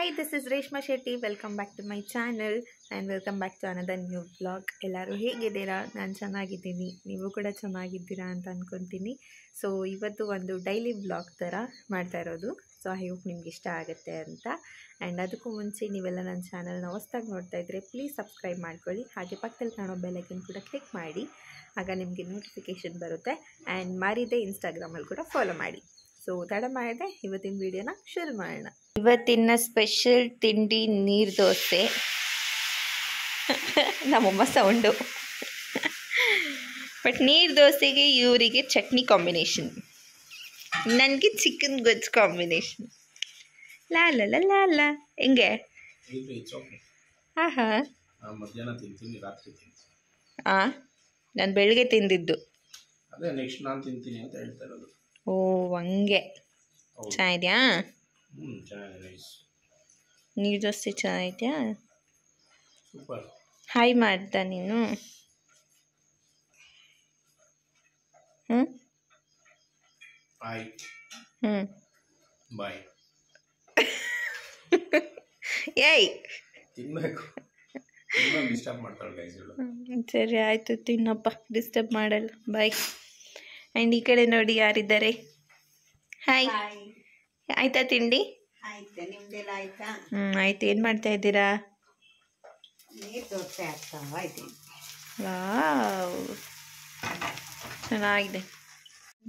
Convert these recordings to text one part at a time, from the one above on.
Hi, this is Reshma Shetty. Welcome back to my channel and welcome back to another new vlog. ಎಲ್ಲರೂ ಹೇಗಿದ್ದೀರಾ? ನಾನು ಚೆನ್ನಾಗಿದ್ದೀನಿ, ನೀವು ಕೂಡ ಚೆನ್ನಾಗಿದ್ದೀರಾ ಅಂತ ಅಂದ್ಕೊತೀನಿ. ಸೊ ಇವತ್ತು ಒಂದು ಡೈಲಿ ವ್ಲಾಗ್ ಥರ ಮಾಡ್ತಾ ಇರೋದು. ಸೊ ಐ ಹೋಪ್ ನಿಮ್ಗೆ ಇಷ್ಟ ಆಗುತ್ತೆ ಅಂತ. ಆ್ಯಂಡ್ ಅದಕ್ಕೂ ಮುಂಚೆ ನೀವೆಲ್ಲ ನನ್ನ ಚಾನಲ್ನ ಹೊಸ್ದಾಗಿ ನೋಡ್ತಾ ಇದ್ದರೆ ಪ್ಲೀಸ್ ಸಬ್ಸ್ಕ್ರೈಬ್ ಮಾಡ್ಕೊಳ್ಳಿ. ಹಾಗೆ ಪಕ್ಕದಲ್ಲಿ ಕಾಣೋ ಬೆಲ್ಲೈಕನ್ ಕೂಡ ಕ್ಲಿಕ್ ಮಾಡಿ, ಆಗ ನಿಮಗೆ ನೋಟಿಫಿಕೇಷನ್ ಬರುತ್ತೆ. ಆ್ಯಂಡ್ ಮಾರಿದೆ ಇನ್ಸ್ಟಾಗ್ರಾಮಲ್ಲಿ ಕೂಡ ಫಾಲೋ ಮಾಡಿ. ಸೊ ತಡ ಮಾಡಿದೆ ಇವತ್ತಿನ ವಿಡಿಯೋನ ಶುರು ಮಾಡೋಣ. ಇವತ್ತಿನ ಸ್ಪೆಷಲ್ ತಿಂಡಿ ನೀರು ದೋಸೆ. ನಮ್ಮಮ್ಮ ಸೌಂಡು. ಬಟ್ ನೀರು ದೋಸೆಗೆ ಇವರಿಗೆ ಚಟ್ನಿ ಕಾಂಬಿನೇಷನ್, ನನಗೆ ಚಿಕನ್ ಗೊಜ್ಜು ಕಾಂಬಿನೇಷನ್. ಲಾ ಲ ಲ ಲಾ ಲ. ಹೆಂಗೆ? ಹಾಂ ಹಾಂ ಮಧ್ಯಾಹ್ನ ತಿಂತೀನಿ, ರಾತ್ರಿ ತಿಂತೀನಿ. ನಾನು ಬೆಳಗ್ಗೆ ತಿಂದಿದ್ದು. ಅದೇ ನೆಕ್ಸ್ಟ್ ನಾನು ತಿಂತೀನಿ ಅಂತ ಹೇಳ್ತಾ ಇರೋದು. ಓ ಹಂಗೆ. ಚೆನ್ನಾಗಿದೆಯಾ? ಚೆನ್ನಾಗಿದೆ. ನೈಸ್. ನೀರು ದೋಸೆ ಚೆನ್ನಾಗಿದೆಯಾ? ಸೂಪರ್. ಹಾಯ್ ಮಾಡ್ದ ನೀನು? ಹಾಯ್. ಬಾಯ್. ಏಯ್ ತಿನ್ಬೇಕು. ಡಿಸ್ಟರ್ಬ್ ಮಾಡ್ತಾಳೆ ಗೈಸ್ ಇವಳು. ಸರಿ ಆಯಿತು, ತಿನ್ನಪ್ಪ, ಡಿಸ್ಟರ್ಬ್ ಮಾಡಲ್ಲ. ಬಾಯ್. ಆ್ಯಂಡ್ ಈ ಕಡೆ ನೋಡಿ ಯಾರಿದ್ದಾರೆ. ಹಾಯ್. ಆಯ್ತಾ ತಿಂಡಿ? ಆಯ್ತು, ನಿಮ್ದೆಲ್ಲ ಆಯ್ತಾ? ಆಯ್ತು. ಏನು ಮಾಡ್ತಾ ಇದ್ದೀರಾ? ನೀರು ದೋಸೆ ಆಗ್ತಾ ಇದ್ದೀನಿ. ವಾವ್, ಚೆನ್ನಾಗಿದೆ.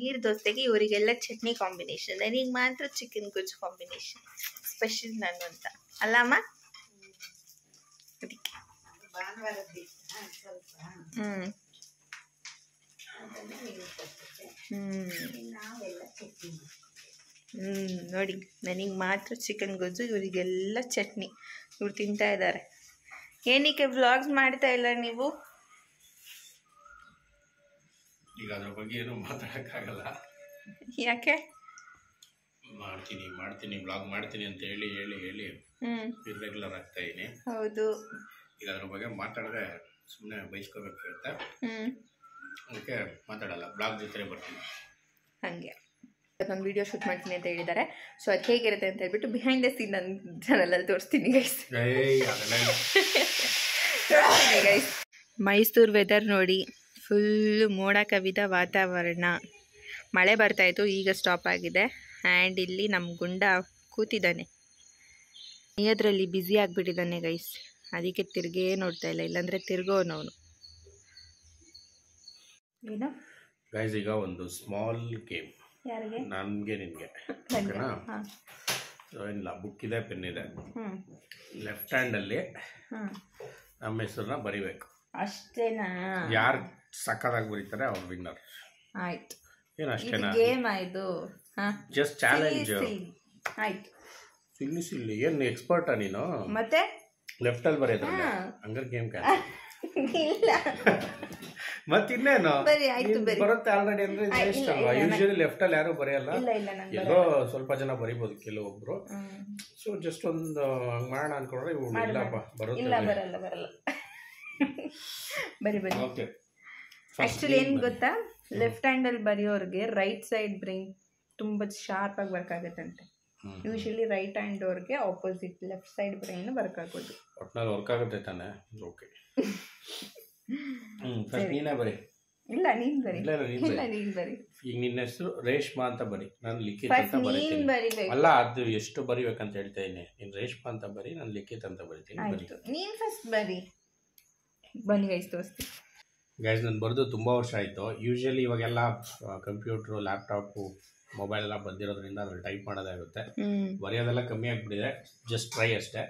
ನೀರು ದೋಸೆಗೆ ಇವರಿಗೆಲ್ಲ ಚಟ್ನಿ ಕಾಂಬಿನೇಷನ್, ನನಗೆ ಮಾತ್ರ ಚಿಕನ್ ಗೊಜ್ಜು ಕಾಂಬಿನೇಷನ್. ಸ್ಪೆಷಲ್ ನಾನು ಅಂತ ಅಲ್ಲಮ್ಮ? ಅದಕ್ಕೆ ಭಾನುವಾರದ್ದು ಸ್ವಲ್ಪ ಅದನ್ನು ನೀವು ಕೊಟ್ಟಿದ್ದೆ, ನಾವೆಲ್ಲ ಚಟ್ನಿ ನೋಡಿ, ನನಗೆ ಮಾತ್ರ ಚಿಕನ್ ಗೊಜ್ಜು, ಇವರಿಗೆಲ್ಲ ಚಟ್ನಿ. ಇವ್ರು ತಿಂತಾ ಇದ್ದಾರೆ. ಏನಕ್ಕೆ ವ್ಲಾಗ್ಸ್ ಮಾಡ್ತಾ ಇಲ್ಲ ನೀವು? ಈಗ ಅದ್ರ ಬಗ್ಗೆ ಏನು ಮಾತಾಡೋಕ್ಕಾಗಲ್ಲ. ಯಾಕೆ? ಮಾಡ್ತೀನಿ ವ್ಲಾಗ್ ಮಾಡ್ತೀನಿ ಅಂತ ಹೇಳಿ ಇರ್ರೆಗ್ಯುಲರ್ ಆಗ್ತಾ ಇದ್ದೀನಿ. ಹೌದು. ಈಗ ಅದ್ರ ಬಗ್ಗೆ ಮಾತಾಡಿದ್ರೆ ಸುಮ್ಮನೆ ಬಯಸ್ಕೋಬೇಕಾಗುತ್ತೆ. ಅದಕ್ಕೆ ಮಾತಾಡಲ್ಲ, ಬ್ಲಾಗ್ ಜೊತೆ ಬರ್ತೀನಿ. ಹಾಗೆ ನಾನು ವಿಡಿಯೋ ಶೂಟ್ ಮಾಡ್ತೀನಿ ಅಂತ ಹೇಳಿದ್ದಾರೆ. ಸೊ ಅದು ಹೇಗಿರುತ್ತೆ ಅಂತ ಹೇಳ್ಬಿಟ್ಟು ಬಿಹೈಂಡ್ ದ ಸೀನ್ ನನ್ನ ಚಾನಲಲ್ಲಿ ತೋರಿಸ್ತೀನಿ ಗೈಸ್. ಗೈಸ್, ಮೈಸೂರು ವೆದರ್ ನೋಡಿ, ಫುಲ್ಲು ಮೋಡ ಕವಿದ ವಾತಾವರಣ. ಮಳೆ ಬರ್ತಾಯಿತ್ತು, ಈಗ ಸ್ಟಾಪ್ ಆಗಿದೆ. ಆ್ಯಂಡ್ ಇಲ್ಲಿ ನಮ್ಮ ಗುಂಡ ಕೂತಿದ್ದಾನೆ, ನೀಯದ್ರಲ್ಲಿ ಬ್ಯುಸಿ ಆಗಿಬಿಟ್ಟಿದ್ದಾನೆ ಗೈಸ್. ಅದಕ್ಕೆ ತಿರುಗೇ ನೋಡ್ತಾ ಇಲ್ಲ, ಇಲ್ಲಾಂದರೆ ತಿರ್ಗೋನವನು. ಏನು ಗೈಸ್, ಈಗ ಒಂದು ಸ್ಮಾಲ್ ಗೇಮ್. ಯಾರಿಗೆ? ನನಗೆ ನಿನಗೆ. ಓಕೆನಾ? ಇಲ್ಲ, ಬುಕ್ ಇದೆ, ಪೆನ್ ಇದೆ. ಲೆಫ್ಟ್ ಹ್ಯಾಂಡಲ್ಲಿ ನಮ್ಮ ಹೆಸರನ್ನ ಬರಿಬೇಕು. ಅಷ್ಟೇನಾ? ಯಾರು ಸಕ್ಕದಾಗಿ ಬರೀತಾರೆ ಅವ್ರು ವಿನ್ನರ್. ಆಯ್ತು. ಏನು ಅಷ್ಟೇನಾ? ಗೇಮ್ ಆಯ್ತು. Just challenge. ಆಯ್ತು. ಸಿಲ್ಲಿ ಏನು ಎಕ್ಸ್ಪರ್ಟಾ ನೀನು? ಮತ್ತೆ ಲೆಫ್ಟ್ ಅಲ್ಲಿ ಬರೆಯೋದ್ರಲ್ಲ, ಹಂಗಾರೆ ಗೇಮ್ ಕ್ಯಾನ್ಸಲ್. ಇಲ್ಲ ಮತ್ತಿನ್ನೇನು ಆಯ್ತು, ಬರುತ್ತೆ ಆಲ್ರೆಡಿ ಅಂದ್ರೆ ಇಷ್ಟ ಅಲ್ವಾ? ಯೂಶಲಿ ಲೆಫ್ಟ್ ಅಲ್ಲಿ ಯಾರು ಬರೆಯಲ್ಲ, ಎಲ್ಲೋ ಸ್ವಲ್ಪ ಜನ ಬರಿಬೋದು ಕೆಲವೊಬ್ರು. ಸೊ ಜಸ್ಟ್ ಒಂದು ಹಂಗ್ ಮಾಡೋಣ ಅನ್ಕೊಂಡ್ರೆ ಇವು ಇಲ್ಲಪ್ಪ ಬರುತ್ತೆ. ಬರಲ್ಲ. ಬರಿ. ಓಕೆ. ಆಕ್ಚುಲಿ ಏನ್ ಗೊತ್ತಾ, ಲೆಫ್ಟ್ ಹ್ಯಾಂಡ್ ಅಲ್ಲಿ ಬರೆಯೋರ್ಗೆ ರೈಟ್ ಸೈಡ್ ಬ್ರೈನ್ ತುಂಬಾ ಶಾರ್ಪ್ ಆಗಿ ವರ್ಕ್ ಆಗುತ್ತಂತೆ. ಯೂಶಲಿ ರೈಟ್ ಹ್ಯಾಂಡ್ ಅವ್ರಿಗೆ opposite left side brain work ಆಗೋದು. ಒಟ್ನಲ್ಲಿ ವರ್ಕ್ ಆಗುತ್ತೆ ತಾನೆ? ಓಕೆ. ನೀನೇ ಬರಿ. ಇಲ್ಲ ನೀನ್ ಬರಿ. ನೀನ್ ಬರಿ. ಈಗ ನಿನ್ನ ಹೆಸರು ರೇಷ್ಮಾ ಅಂತ ಬರಿ, ನಾನು ಲಿಖಿತ್ ಅಂತ ಬರೀತೀನಿ. ಅಲ್ಲ, ಅದು ಎಷ್ಟು ಬರಿಬೇಕಂತ ಹೇಳ್ತಾ ಇದ್ದೀನಿ. ನೀನು ರೇಷ್ಮಾ ಅಂತ ಬರಿ, ನಾನು ಲಿಖಿತ್ ಅಂತ ಬರಿತೀನಿ. ನೀನ್ ಫಸ್ಟ್ ಬರಿ. ಬನ್ನಿ ಗೈಸ್, ತೋರಿಸ್ತೀನಿ. ಗೈಸ್, ನಾನು ಬರೆದು ತುಂಬ ವರ್ಷ ಆಯಿತು. ಯೂಶಲಿ ಇವಾಗೆಲ್ಲ ಕಂಪ್ಯೂಟ್ರು, ಲ್ಯಾಪ್ಟಾಪು, ಮೊಬೈಲ್ ಎಲ್ಲ ಬಂದಿರೋದ್ರಿಂದ ಅದ್ರಲ್ಲಿ ಟೈಪ್ ಮಾಡೋದಾಗುತ್ತೆ. ಬರೆಯೋದೆಲ್ಲ ಕಮ್ಮಿ ಆಗಿಬಿಟ್ಟಿದೆ. ಜಸ್ಟ್ ಟ್ರೈ ಅಷ್ಟೇ.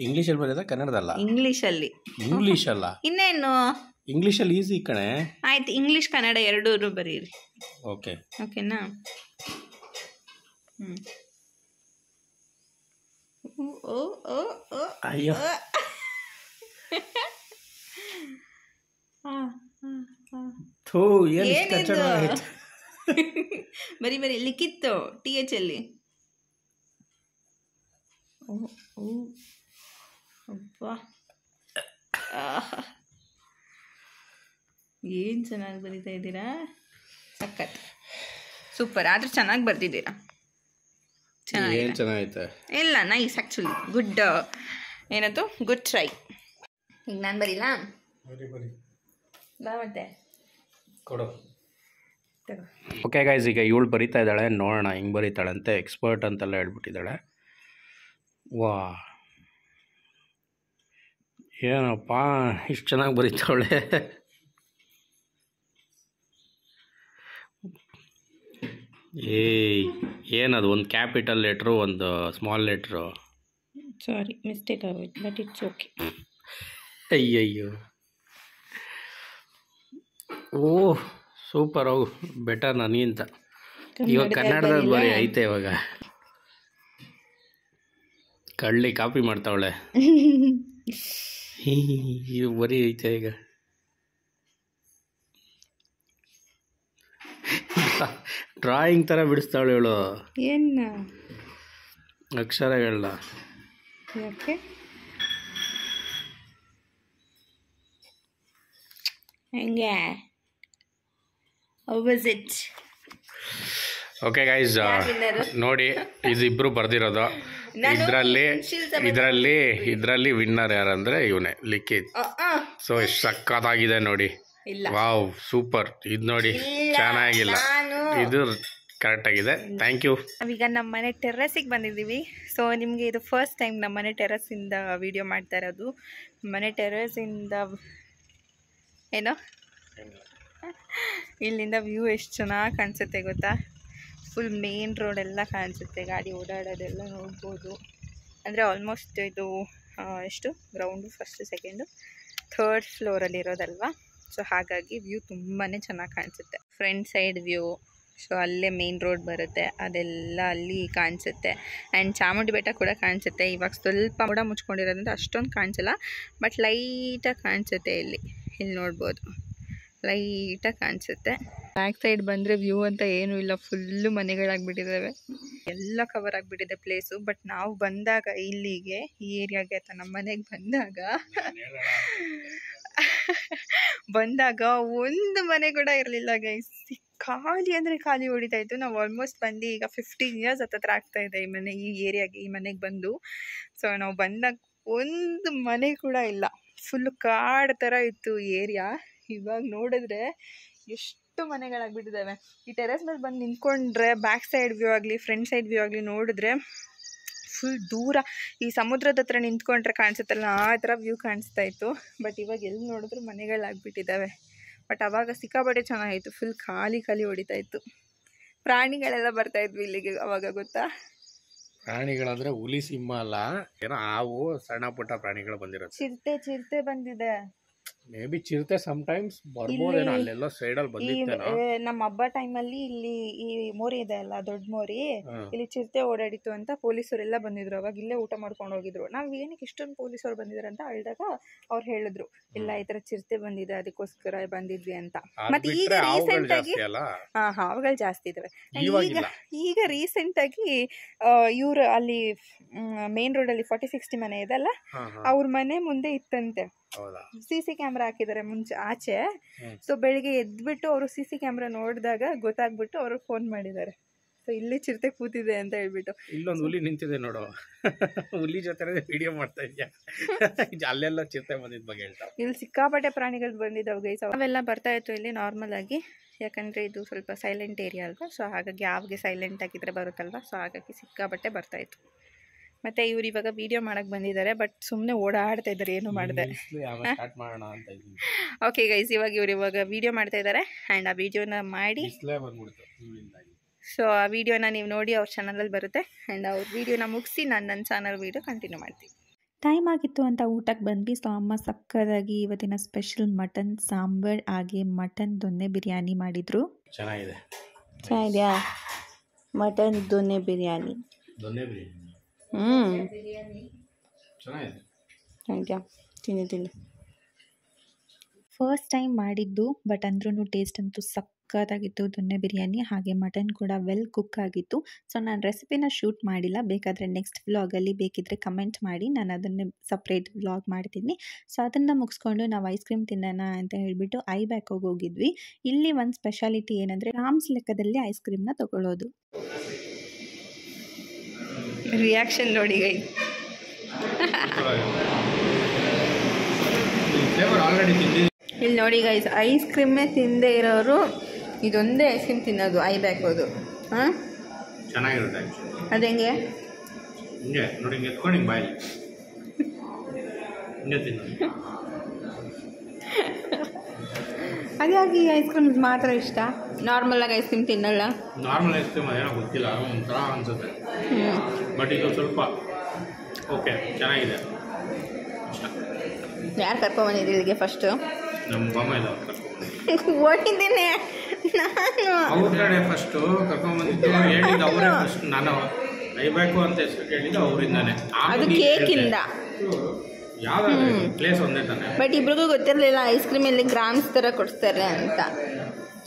ಇಂಗ್ಲೀಷಲ್ಲಿ ಬರೆಯೋದ ಕನ್ನಡದಲ್ಲ? ಇಂಗ್ಲೀಷಲ್ಲಿ. ಇನ್ನೇನು ಇಂಗ್ಲೀಷಲ್ಲಿ ಈಸಿ ಕಣೆ. ಆಯ್ತು, ಇಂಗ್ಲೀಷ್ ಕನ್ನಡ ಎರಡೂ ಬರೀರಿ. ಓಕೆನಾ? ಅಯ್ಯೋ, ಬರಿ ಲಿಖಿತ್ತು TH ಅಲ್ಲಿ. ಏನು ಚೆನ್ನಾಗಿ ಬರಿತಾ ಇದ್ದೀರಾ, ಸಖತ್. ಸೂಪರ್. ಆದರೂ ಚೆನ್ನಾಗಿ ಬರ್ತಿದ್ದೀರಾ. ಏನು ಚೆನ್ನಾಗೈತೆ. ಇಲ್ಲ ನೈಸ್ ಆ್ಯಕ್ಚುಲಿ ಗುಡ್ ಏನದು ಗುಡ್ ಟ್ರೈ. ಈಗ ನಾನು ಬರೀಲಾ? ಬಾ ಮತ್ತೆ ಕೊಡು. ತಗೋ. ಓಕೆ ಗೈಸ್, ಈಗ ಇವಳು ಬರಿತಾ ಇದ್ದಾಳೆ, ನೋಡೋಣ ಹಿಂಗೆ ಬರೀತಾಳಂತೆ. ಎಕ್ಸ್ಪರ್ಟ್ ಅಂತೆಲ್ಲ ಹೇಳ್ಬಿಟ್ಟಿದ್ದಾಳೆ. ವಾ, ಏನಪ್ಪ ಇಷ್ಟು ಚೆನ್ನಾಗಿ ಬರೀತಾವಳೆ. ಏನದು, ಒಂದು ಕ್ಯಾಪಿಟಲ್ ಲೆಟ್ರು, ಒಂದು ಸ್ಮಾಲ್ ಲೆಟ್ರು. ಸಾರಿ ಮಿಸ್ಟೇಕ್ ಆಗೋಯ್ತು, ಬಟ್ ಇಟ್ಸ್ ಓಕೆ. ಅಯ್ಯಯ್ಯೋ, ಓಹ್ ಸೂಪರ್. ಹೋಗು, ಬೆಟರ್ ನನಗಿಂತ. ಇವಾಗ ಕನ್ನಡದಲ್ಲಿ ಬರೀ ಐತೆ. ಇವಾಗ ಕಳ್ಳಿ ಕಾಪಿ ಮಾಡ್ತಾವಳೆ. ಇದು ಬರೀ ಐತೆ ಈಗ. ಡ್ರಾಯಿಂಗ್ ಥರ ಬಿಡಿಸ್ತಾವಳೆ ಇವಳು. ಏನು ಅಕ್ಷರಗಳನ್ನ. ಯಾಕೆ ಹಂಗೆ? How was it? Okay guys, ನೋಡಿ ಇದಿಬ್ರು ಬರ್ದಿರೋದು. ಇದರಲ್ಲಿ ವಿನ್ನರ್ ಯಾರಂದ್ರೆ ಇವನೇ, ಲಿಖಿತ್. ಸೊ ಎಷ್ಟು ಸಕ್ಕತ್ತಾಗಿದೆ ನೋಡಿ. Wow super. ಇದು ನೋಡಿ ಚೆನ್ನಾಗಿಲ್ಲ, ಇದು ಕರೆಕ್ಟ್ ಆಗಿದೆ. Thank you. ನಾವೀಗ ನಮ್ಮ ಮನೆ ಟೆರ್ರಸಿಗೆ ಬಂದಿದ್ದೀವಿ. ಸೊ ನಿಮಗೆ ಇದು ಫಸ್ಟ್ ಟೈಮ್ ನಮ್ಮ ಮನೆ ಟೆರ್ರಸಿಂದ ವಿಡಿಯೋ ಮಾಡ್ತಾ ಇರೋದು. ಮನೆ ಟೆರ್ರಸಿಂದ ಏನೋ ಇಲ್ಲಿಂದ ವ್ಯೂ ಎಷ್ಟು ಚೆನ್ನಾಗಿ ಕಾಣಿಸುತ್ತೆ ಗೊತ್ತಾ. ಫುಲ್ ಮೇನ್ ರೋಡ್ ಎಲ್ಲ ಕಾಣಿಸುತ್ತೆ, ಗಾಡಿ ಓಡಾಡೋದೆಲ್ಲ ನೋಡ್ಬೋದು. ಅಂದರೆ ಆಲ್ಮೋಸ್ಟ್ ಇದು ಎಷ್ಟು ಗ್ರೌಂಡು, ಫಸ್ಟು ಸೆಕೆಂಡು ಥರ್ಡ್ ಫ್ಲೋರಲ್ಲಿ ಇರೋದಲ್ವಾ. ಸೊ ಹಾಗಾಗಿ ವ್ಯೂ ತುಂಬಾ ಚೆನ್ನಾಗಿ ಕಾಣಿಸುತ್ತೆ. Front side view. ಸೊ ಅಲ್ಲೇ ಮೇನ್ ರೋಡ್ ಬರುತ್ತೆ, ಅದೆಲ್ಲ ಅಲ್ಲಿ ಕಾಣಿಸುತ್ತೆ. ಆ್ಯಂಡ್ ಚಾಮುಂಡಿ ಬೆಟ್ಟ ಕೂಡ ಕಾಣಿಸುತ್ತೆ. ಇವಾಗ ಸ್ವಲ್ಪ ಕೂಡ ಮುಚ್ಕೊಂಡಿರೋದ್ರಿಂದ ಅಷ್ಟೊಂದು ಕಾಣಿಸಲ್ಲ, ಬಟ್ ಲೈಟಾಗಿ ಕಾಣಿಸುತ್ತೆ. ಇಲ್ಲಿ ನೋಡ್ಬೋದು, ಲೈಟಾಗಿ ಕಾಣಿಸುತ್ತೆ. ಬ್ಯಾಕ್ ಸೈಡ್ ಬಂದರೆ ವ್ಯೂ ಅಂತ ಏನೂ ಇಲ್ಲ, ಫುಲ್ಲು ಮನೆಗಳಾಗ್ಬಿಟ್ಟಿದ್ದಾವೆ, ಎಲ್ಲ ಕವರ್ ಆಗಿಬಿಟ್ಟಿದೆ ಪ್ಲೇಸು. ಬಟ್ ನಾವು ಬಂದಾಗ ಇಲ್ಲಿಗೆ, ಈ ಏರಿಯಾಗೆ ಅಥವಾ ನಮ್ಮ ಮನೆಗೆ ಬಂದಾಗ ಒಂದು ಮನೆ ಕೂಡ ಇರಲಿಲ್ಲ ಗೈಸ್. ಖಾಲಿ ಅಂದರೆ ಖಾಲಿ ಹೊಡಿತಾ ಇತ್ತು. ನಾವು ಆಲ್ಮೋಸ್ಟ್ ಬಂದು ಈಗ 15 ಇಯರ್ಸ್ ಹತ್ತಿರ ಆಗ್ತಾ ಇದೆ ಈ ಏರಿಯಾಗೆ, ಈ ಮನೆಗೆ ಬಂದು. ಸೊ ನಾವು ಬಂದಾಗ ಒಂದು ಮನೆ ಕೂಡ ಇಲ್ಲ, ಫುಲ್ಲು ಕಾಡು ಥರ ಇತ್ತು ಏರಿಯಾ. ಇವಾಗ ನೋಡಿದ್ರೆ ಎಷ್ಟು ಮನೆಗಳಾಗ್ಬಿಟ್ಟಿದ್ದಾವೆ. ಈ ಟೆರೆಸ್ ಮೇಲೆ ಬಂದು ನಿಂತ್ಕೊಂಡ್ರೆ ಬ್ಯಾಕ್ ಸೈಡ್ ವ್ಯೂ ಆಗಲಿ ಫ್ರಂಟ್ ಸೈಡ್ ವ್ಯೂ ಆಗಲಿ ನೋಡಿದ್ರೆ ಫುಲ್ ದೂರ ಈ ಸಮುದ್ರದ ಹತ್ರ ನಿಂತ್ಕೊಂಡ್ರೆ ಕಾಣಿಸುತ್ತಲ್ಲ, ಆ ಥರ ವ್ಯೂ ಕಾಣಿಸ್ತಾ ಇತ್ತು. ಬಟ್ ಇವಾಗ ಎಲ್ಲಿ ನೋಡಿದ್ರು ಮನೆಗಳಾಗ್ಬಿಟ್ಟಿದ್ದಾವೆ. ಬಟ್ ಆವಾಗ ಸಿಕ್ಕಾಪಟ್ಟೆ ಚೆನ್ನಾಗಿತ್ತು, ಫುಲ್ ಖಾಲಿ ಹೊಡಿತಾ ಇತ್ತು. ಪ್ರಾಣಿಗಳೆಲ್ಲ ಬರ್ತಾ ಇದ್ವಿ ಇಲ್ಲಿಗೆ ಅವಾಗ, ಗೊತ್ತಾ. ಪ್ರಾಣಿಗಳಂದ್ರೆ ಹುಲಿ ಸಿಂಹ ಅಲ್ಲ, ಏನೋ ಹಾವು ಸಣ್ಣ ಪುಟ್ಟ ಪ್ರಾಣಿಗಳು ಬಂದಿರುತ್ತೆ. ಚಿರತೆ ಬಂದಿದೆ. ಮೇ ಬಿ ಚಿರತೆ ಸಮ್ಟೈಮ್ಸ್ ಬರ್ಬೋದೇನೋ, ಅಲ್ಲೆಲ್ಲ ಸೈಡಲ್ಲಿ ಬಂದಿತ್ತೇನೋ. ನಮ್ಮ ಹಬ್ಬ ಟೈಮಲ್ಲಿ ಇಲ್ಲಿ ಈ ಮೋರಿ ಇದೆ ಅಲ್ಲ, ದೊಡ್ಡ ಮೋರಿ, ಇಲ್ಲಿ ಚಿರತೆ ಓಡಾಡಿತ್ತು ಅಂತ ಪೊಲೀಸರೆಲ್ಲ ಬಂದಿದ್ರು. ಅವಾಗ ಇಲ್ಲೇ ಊಟ ಮಾಡ್ಕೊಂಡು ಹೋಗಿದ್ರು. ನಾವ್ ಏನಕ್ಕೆ ಇಷ್ಟೊಂದು ಪೊಲೀಸರು ಬಂದಿದ್ದಾರೆ ಅಂತ ಹೇಳಿದಾಗ ಅವ್ರು ಹೇಳಿದ್ರು, ಇಲ್ಲ ಈ ತರ ಚಿರತೆ ಬಂದಿದೆ ಅದಕ್ಕೋಸ್ಕರ ಬಂದಿದ್ವಿ ಅಂತ. ಮತ್ತೆ ಈಗ ರೀಸೆಂಟ್ ಆಗಿ ಹಾವುಗಳು ಜಾಸ್ತಿ ಇದಾವೆ. ಈಗ ರೀಸೆಂಟ್ ಆಗಿ ಇವ್ರು ಅಲ್ಲಿ ಮೇನ್ ರೋಡ್ ಅಲ್ಲಿ 4060 ಮನೆ ಇದೆಲ್ಲ, ಅವ್ರ ಮನೆ ಮುಂದೆ ಇತ್ತಂತೆ. CC ಕ್ಯಾಮ್ರಾ ಹಾಕಿದ್ದಾರೆ ಮುಂಚೆ ಆಚೆ. ಸೊ ಬೆಳಿಗ್ಗೆ ಎದ್ಬಿಟ್ಟು ಅವರು CC ಕ್ಯಾಮ್ರಾ ನೋಡಿದಾಗ ಗೊತ್ತಾಗ್ಬಿಟ್ಟು ಅವರು ಫೋನ್ ಮಾಡಿದ್ದಾರೆ. ಸೊ ಇಲ್ಲಿ ಚಿರತೆ ಕೂತಿದೆ ಅಂತ ಹೇಳ್ಬಿಟ್ಟು. ಇಲ್ಲೊಂದು ಹುಲಿ ನಿಂತಿದೆ ನೋಡು, ಹುಲಿ ಜೊತೆ ವಿಡಿಯೋ ಮಾಡ್ತಾ ಇದ್ಯಾ? ಅಲ್ಲೆಲ್ಲ ಚಿರತೆ ಬಂದಿದ್ದ ಬಗ್ಗೆ ಹೇಳ್ತಾ. ಇಲ್ಲಿ ಸಿಕ್ಕಾಪಟ್ಟೆ ಪ್ರಾಣಿಗಳು ಬಂದಿದ್ದಾವೆ ಗೈಸ್. ಅವೆಲ್ಲ ಬರ್ತಾ ಇತ್ತು ಇಲ್ಲಿ ನಾರ್ಮಲ್ ಆಗಿ, ಯಾಕಂದ್ರೆ ಇದು ಸ್ವಲ್ಪ ಸೈಲೆಂಟ್ ಏರಿಯಾ ಅಲ್ವಾ. ಸೊ ಹಾಗಾಗಿ ಯಾವಾಗ ಸೈಲೆಂಟ್ ಆಗಿದ್ರೆ ಬರುತ್ತಲ್ವಾ, ಸೊ ಹಾಗಾಗಿ ಸಿಕ್ಕಾಪಟ್ಟೆ ಬರ್ತಾ ಇತ್ತು. ಮತ್ತೆ ಇವ್ರು ಇವಾಗ ವಿಡಿಯೋ ಮಾಡಕ್ ಬಂದಿದ್ದಾರೆ, ಬಟ್ ಸುಮ್ಮನೆ ಓಡಾಡ್ತಾ ಇದ್ದಾರೆ, ಏನು ಮಾಡಿದೆ. ಓಕೆ ಗೈಸ್, ಇವಾಗ ವಿಡಿಯೋ ಮಾಡ್ತಾ ಇದ್ದಾರೆ. ಆ್ಯಂಡ್ ಆ ವಿಡಿಯೋನ ಮಾಡಿ, ಸೊ ಆ ವಿಡಿಯೋನ ನೀವು ನೋಡಿ ಅವ್ರ ಚಾನಲಲ್ಲಿ ಬರುತ್ತೆ. ಆ್ಯಂಡ್ ಅವ್ರ ವಿಡಿಯೋನ ಮುಗಿಸಿ ನಾನು ನನ್ನ ಚಾನಲ್ ವಿಡಿಯೋ ಕಂಟಿನ್ಯೂ ಮಾಡ್ತೀನಿ. ಟೈಮ್ ಆಗಿತ್ತು ಅಂತ ಊಟಕ್ಕೆ ಬಂದ್ವಿ. ಸೊ ಅಮ್ಮ ಸಕ್ಕತ್ತಾಗಿ ಇವತ್ತಿನ ಸ್ಪೆಷಲ್ ಮಟನ್ ಸಾಂಬಾರ್ ಹಾಗೆ ಮಟನ್ ದೊನ್ನೆ ಬಿರಿಯಾನಿ ಮಾಡಿದ್ರು. ಚೆನ್ನಾಗಿದೆಯಾ ಮಟನ್ ದೊನ್ನೆ ಬಿರಿಯಾನಿ? ತಿನ್ನಿ. ಫಸ್ಟ್ ಟೈಮ್ ಮಾಡಿದ್ದು, ಬಟ್ ಅಂದ್ರೂ ಟೇಸ್ಟ್ ಅಂತೂ ಸಕ್ಕತ್ತಾಗಿತ್ತು ದೊನ್ನೆ ಬಿರಿಯಾನಿ. ಹಾಗೆ ಮಟನ್ ಕೂಡ ವೆಲ್ ಕುಕ್ ಆಗಿತ್ತು. ಸೊ ನಾನು ರೆಸಿಪಿನ ಶೂಟ್ ಮಾಡಿಲ್ಲ, ಬೇಕಾದರೆ ನೆಕ್ಸ್ಟ್ ವ್ಲಾಗಲ್ಲಿ ಬೇಕಿದ್ದರೆ ಕಮೆಂಟ್ ಮಾಡಿ, ನಾನು ಅದನ್ನೇ ಸಪ್ರೇಟ್ ವ್ಲಾಗ್ ಮಾಡ್ತೀನಿ. ಸೊ ಅದನ್ನು ಮುಗಿಸ್ಕೊಂಡು ನಾವು ಐಸ್ ಕ್ರೀಮ್ ತಿನ್ನೋಣ ಅಂತ ಹೇಳಿಬಿಟ್ಟು ಐಬ್ಯಾಕ್ ಹೋಗಿದ್ವಿ. ಇಲ್ಲಿ ಒಂದು ಸ್ಪೆಷಾಲಿಟಿ ಏನಂದರೆ ಗ್ರಾಮ್ಸ್ ಲೆಕ್ಕದಲ್ಲಿ ಐಸ್ ಕ್ರೀಮ್ನ ತೊಗೊಳ್ಳೋದು. ರಿಯಾಕ್ಷನ್ ನೋಡಿ ಗೈ. ಆಲ್ರೆಡಿ ತಿಂದಿದ್ದೀನಿ. ಇಲ್ಲಿ ನೋಡಿ ಗೈಸ್, ಐಸ್ ಕ್ರೀಮೇ ತಿಂದೇ ಇರೋರು ಇದೊಂದೇ ಐಸ್ ಕ್ರೀಮ್ ತಿನ್ನೋದು ಹಾಕೋದು. ಹಾಂ, ಚೆನ್ನಾಗಿರುತ್ತೆ ಆ್ಯಕ್ಚುಲಿ. ಅದು ಹೆಂಗೆ? ಹಿಂಗೆ ನೋಡಿ, ಹಿಂಗೆ ಎತ್ಕೊಂಡು ಹಿಂಗೆ ಬಾಯಲ್ಲಿ ಹಿಂಗೆ ತಿನ್ನೋದು. ಹಾಗಾಗಿ ಐಸ್ ಕ್ರೀಮ್ ಮಾತ್ರ ಇಷ್ಟ, ನಾರ್ಮಲಾಗಿ ಐಸ್ ಕ್ರೀಮ್ ತಿನ್ನಲ್ಲ. ನಾರ್ಮಲ್ ಐಸ್ ಕ್ರೀಮ್ ಅದೇನೋ ಗೊತ್ತಿಲ್ಲ, ಒಂಥರ ಅನಿಸುತ್ತೆ. ಬಟ್ ಇದು ಸ್ವಲ್ಪ ಓಕೆ, ಚೆನ್ನಾಗಿದೆ. ಯಾರು ಕರ್ಕೊಂಬಂದಿದ್ರು ಇಲ್ಲಿಗೆ ಫಸ್ಟು? ನಮ್ಮ ಬಾಮ ಇದ್ದಾವೆ ಓಡಿದ್ದೀನಿ ನಾನು. ಅವ್ರ ಕಡೆ ಫಸ್ಟು ಕರ್ಕೊಂಬಂದಿದ್ದು, ಹೇಳಿದ್ದು ಅವರೇ ಫಸ್ಟ್. ನಾನು ಐಬೇಕು ಅಂತ ಹೆಸರು ಕೇಳಿದ್ದು ಅವರಿಂದಾನೆ. ಅದು ಕೇಕಿಂದ ಯಾವ್ದಾದ್ರು ಪ್ಲೇಸ್ ಒಂದೇ ತಾನೆ. ಬಟ್ ಇಬ್ರಿಗೂ ಗೊತ್ತಿರಲಿಲ್ಲ ಐಸ್ ಕ್ರೀಮಲ್ಲಿ ಗ್ರಾಮ್ಸ್ ಥರ ಕೊಡ್ತಾರೆ ಅಂತ.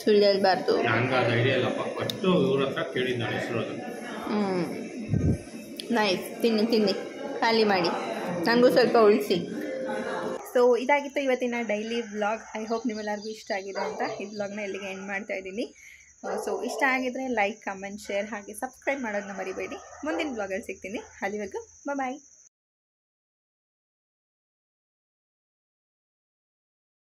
ಸುಳ್ಳು ಹೇಳ್ಬಾರ್ದು. ನಂಗೆ ಅದು ಐಡಿಯಾ ಇಲ್ಲಪ್ಪ, ಫಸ್ಟು ಇವ್ರ ಹತ್ರ ಕೇಳಿದ್ದು ನಾನು ಹೆಸರು. ಅದು ನೈಸ್. ತಿನ್ನಿ ಖಾಲಿ ಮಾಡಿ, ನನಗೂ ಸ್ವಲ್ಪ ಉಳಿಸಿ. ಸೊ ಇದಾಗಿತ್ತು ಇವತ್ತಿನ ಡೈಲಿ ವ್ಲಾಗ್. ಐ ಹೋಪ್ ನಿಮ್ಮೆಲ್ಲರಿಗೂ ಇಷ್ಟ ಆಗಿದೆ ಅಂತ ಈ ವ್ಲಾಗ್ನ ಇಲ್ಲಿಗೆ ಎಂಡ್ ಮಾಡ್ತಾ ಇದ್ದೀನಿ. ಸೊ ಇಷ್ಟ ಆಗಿದ್ರೆ ಲೈಕ್, ಕಮೆಂಟ್, ಶೇರ್ ಹಾಗೆ ಸಬ್ಸ್ಕ್ರೈಬ್ ಮಾಡೋದನ್ನ ಮರಿಬೇಡಿ. ಮುಂದಿನ ವ್ಲಾಗಲ್ಲಿ ಸಿಗ್ತೀನಿ. ಅಲ್ಲಿವರೆಗೂ ಬಾಯ್.